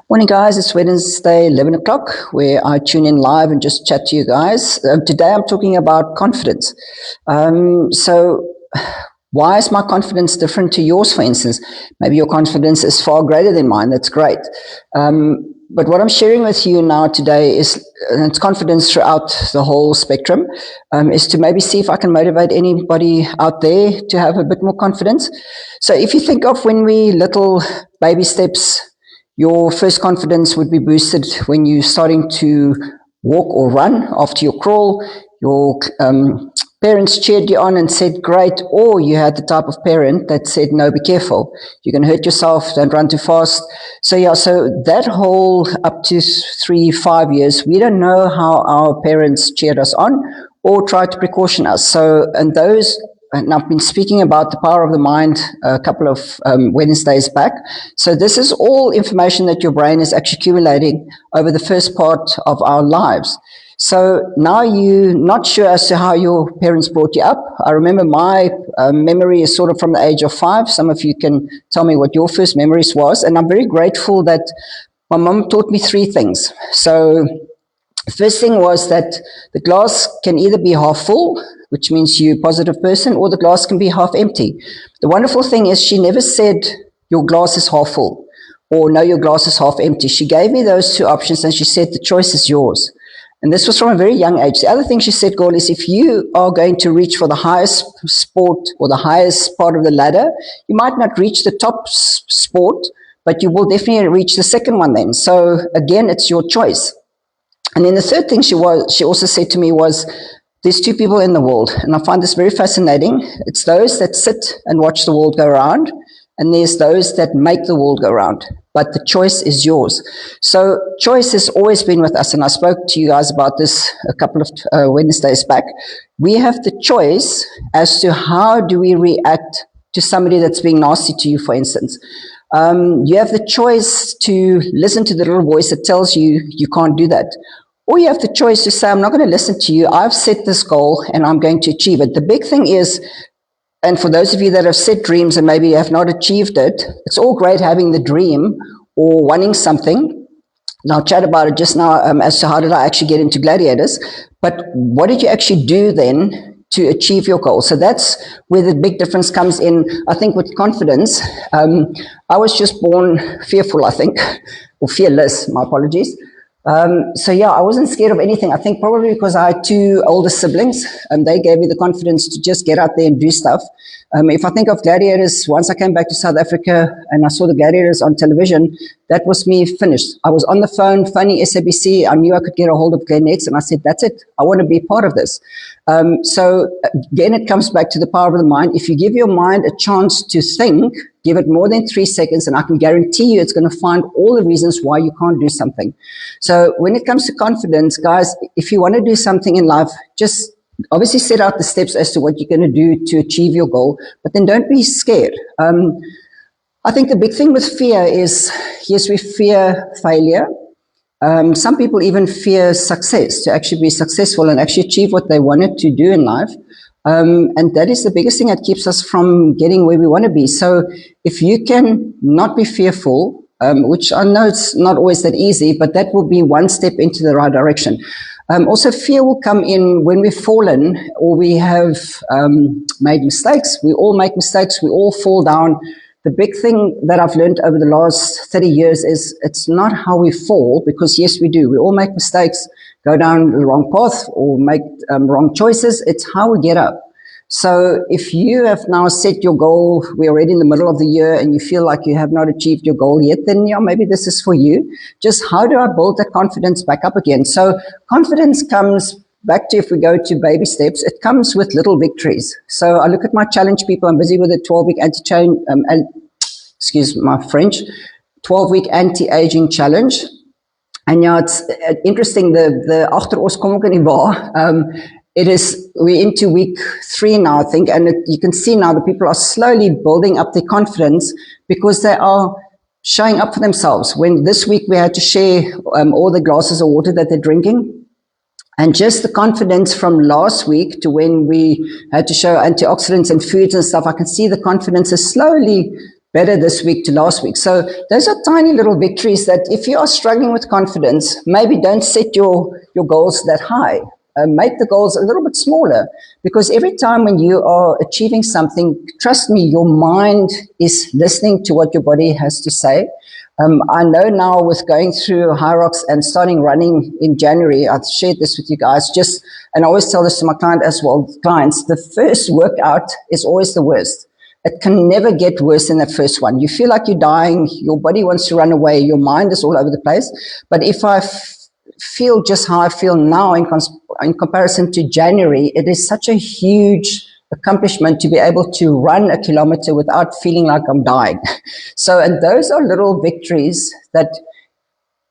Morning, guys. It's Wednesday, 11 o'clock, where I tune in live and just chat to you guys. Today, I'm talking about confidence. So, why is my confidence different to yours, for instance? Maybe your confidence is far greater than mine. That's great. But what I'm sharing with you now today is, and it's confidence throughout the whole spectrum, is to maybe see if I can motivate anybody out there to have a bit more confidence. So if you think of when we little baby steps, your first confidence would be boosted when you're starting to walk or run after your crawl. Your parents cheered you on and said, great, or you had the type of parent that said, no, be careful. You can hurt yourself, don't run too fast. So that whole up to 3-5 years, we don't know how our parents cheered us on or tried to precaution us. And I've been speaking about the power of the mind a couple of Wednesdays back. So this is all information that your brain is actually accumulating over the first part of our lives. So now you're not sure as to how your parents brought you up. I remember my memory is sort of from the age of 5. Some of you can tell me what your first memories was. And I'm very grateful that my mom taught me 3 things. So the first thing was that the glass can either be half full, which means you're a positive person, or the glass can be half empty. The wonderful thing is she never said your glass is half full or no, your glass is half empty. She gave me those 2 options and she said the choice is yours. And this was from a very young age. The other thing she said, Gaul, is if you are going to reach for the highest sport or the highest part of the ladder, you might not reach the top sport, but you will definitely reach the second one then. So again, it's your choice. And then the third thing she also said to me was, there's 2 people in the world, and I find this very fascinating. It's those that sit and watch the world go around, and there's those that make the world go around. But the choice is yours. So choice has always been with us, and I spoke to you guys about this a couple of Wednesdays back. We have the choice as to how do we react to somebody that's being nasty to you, for instance. You have the choice to listen to the little voice that tells you you can't do that. Or you have the choice to say, I'm not going to listen to you. I've set this goal and I'm going to achieve it. The big thing is, and for those of you that have set dreams and maybe have not achieved it, it's all great having the dream or wanting something. And I'll chat about it just now as to how did I actually get into Gladiators. But what did you actually do then to achieve your goal? So that's where the big difference comes in, I think, with confidence. I was just born fearful, I think, or fearless, my apologies. I wasn't scared of anything. I think probably because I had 2 older siblings, and they gave me the confidence to just get out there and do stuff. If I think of Gladiators, once I came back to South Africa and I saw the Gladiators on television, that was me finished. I was on the phone, phoning SABC. I knew I could get a hold of Glenn X, and I said, that's it. I want to be part of this. So again, it comes back to the power of the mind. If you give your mind a chance to think, give it more than 3 seconds, and I can guarantee you it's going to find all the reasons why you can't do something. So when it comes to confidence, guys, if you want to do something in life, just obviously set out the steps as to what you're going to do to achieve your goal, but then don't be scared. I think the big thing with fear is, yes, we fear failure. Some people even fear success, to actually be successful and actually achieve what they wanted to do in life. And that is the biggest thing that keeps us from getting where we want to be. So if you can not be fearful, which I know it's not always that easy, but that will be one step into the right direction. Also, fear will come in when we've fallen or we have made mistakes. We all make mistakes. We all fall down. The big thing that I've learned over the last 30 years is it's not how we fall, because yes, we do. We all make mistakes, go down the wrong path or make wrong choices. It's how we get up. So if you have now set your goal, we're already in the middle of the year and you feel like you have not achieved your goal yet, then maybe this is for you. Just how do I build that confidence back up again? So confidence comes back to, if we go to baby steps, it comes with little victories. So I look at my challenge people. I'm busy with a 12-week excuse my French, 12-week anti-aging challenge. And it's interesting, the agter ons kom ook in die waar. We're into week 3 now, I think, and you can see now that people are slowly building up their confidence because they are showing up for themselves. When this week we had to share all the glasses of water that they're drinking, and just the confidence from last week to when we had to show antioxidants and foods and stuff, I can see the confidence is slowly better this week to last week. So those are tiny little victories that if you are struggling with confidence, maybe don't set your goals that high. Make the goals a little bit smaller, because every time when you are achieving something, trust me, your mind is listening to what your body has to say. I know now with going through Hyrox and starting running in January, I've shared this with you guys, and I always tell this to my clients, the first workout is always the worst. It can never get worse than that first one. You feel like you're dying, your body wants to run away, your mind is all over the place. But if I feel just how I feel now in comparison to January, it is such a huge accomplishment to be able to run a kilometer without feeling like I'm dying. So, and those are little victories that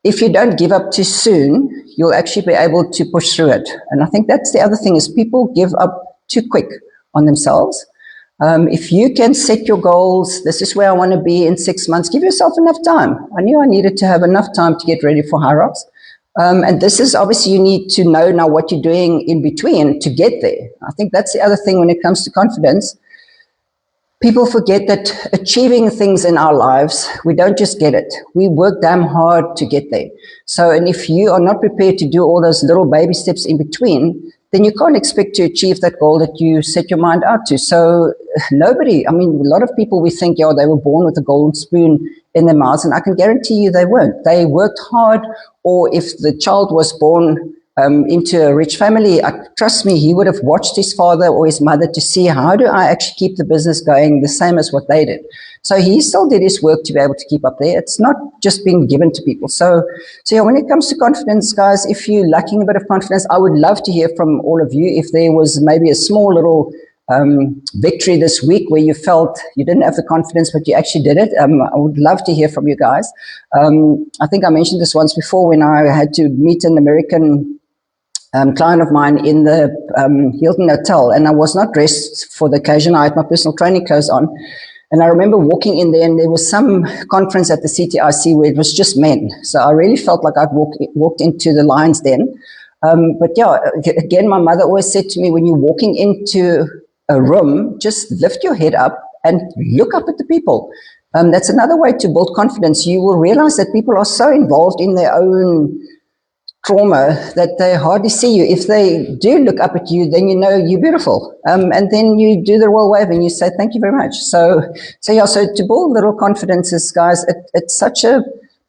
if you don't give up too soon, you'll actually be able to push through it. And I think that's the other thing, is people give up too quick on themselves. If you can set your goals, this is where I want to be in 6 months, give yourself enough time. I knew I needed to have enough time to get ready for Hyrox. And this is obviously, you need to know now what you're doing in between to get there. I think that's the other thing when it comes to confidence. People forget that achieving things in our lives, we don't just get it. We work damn hard to get there. So, and if you are not prepared to do all those little baby steps in between, then you can't expect to achieve that goal that you set your mind out to. So nobody, I mean, a lot of people, we think, yeah, they were born with a golden spoon in their mouths, and I can guarantee you they weren't. They worked hard, or if the child was born into a rich family, trust me, he would have watched his father or his mother to see, how do I actually keep the business going the same as what they did. So he still did his work to be able to keep up there. It's not just being given to people. So yeah, when it comes to confidence, guys, if you're lacking a bit of confidence, I would love to hear from all of you. If there was maybe a small little victory this week where you felt you didn't have the confidence, but you actually did it, I would love to hear from you guys. I think I mentioned this once before when I had to meet an American client of mine in the Hilton Hotel, and I was not dressed for the occasion. I had my personal training clothes on. And I remember walking in there, and there was some conference at the CTIC where it was just men. So I really felt like I'd walked into the lion's den. But yeah, again, my mother always said to me, when you're walking into a room, just lift your head up and look up at the people. That's another way to build confidence. You will realize that people are so involved in their own trauma that they hardly see you. If they do look up at you, then you know you're beautiful. And then you do the royal wave and you say, thank you very much. So yeah, so to build little confidences, guys, it's such a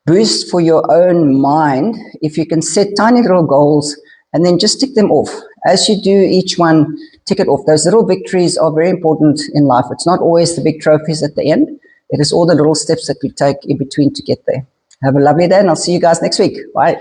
boost for your own mind if you can set tiny little goals and then just tick them off. As you do each one, tick it off. Those little victories are very important in life. It's not always the big trophies at the end. It is all the little steps that we take in between to get there. Have a lovely day, and I'll see you guys next week. Bye.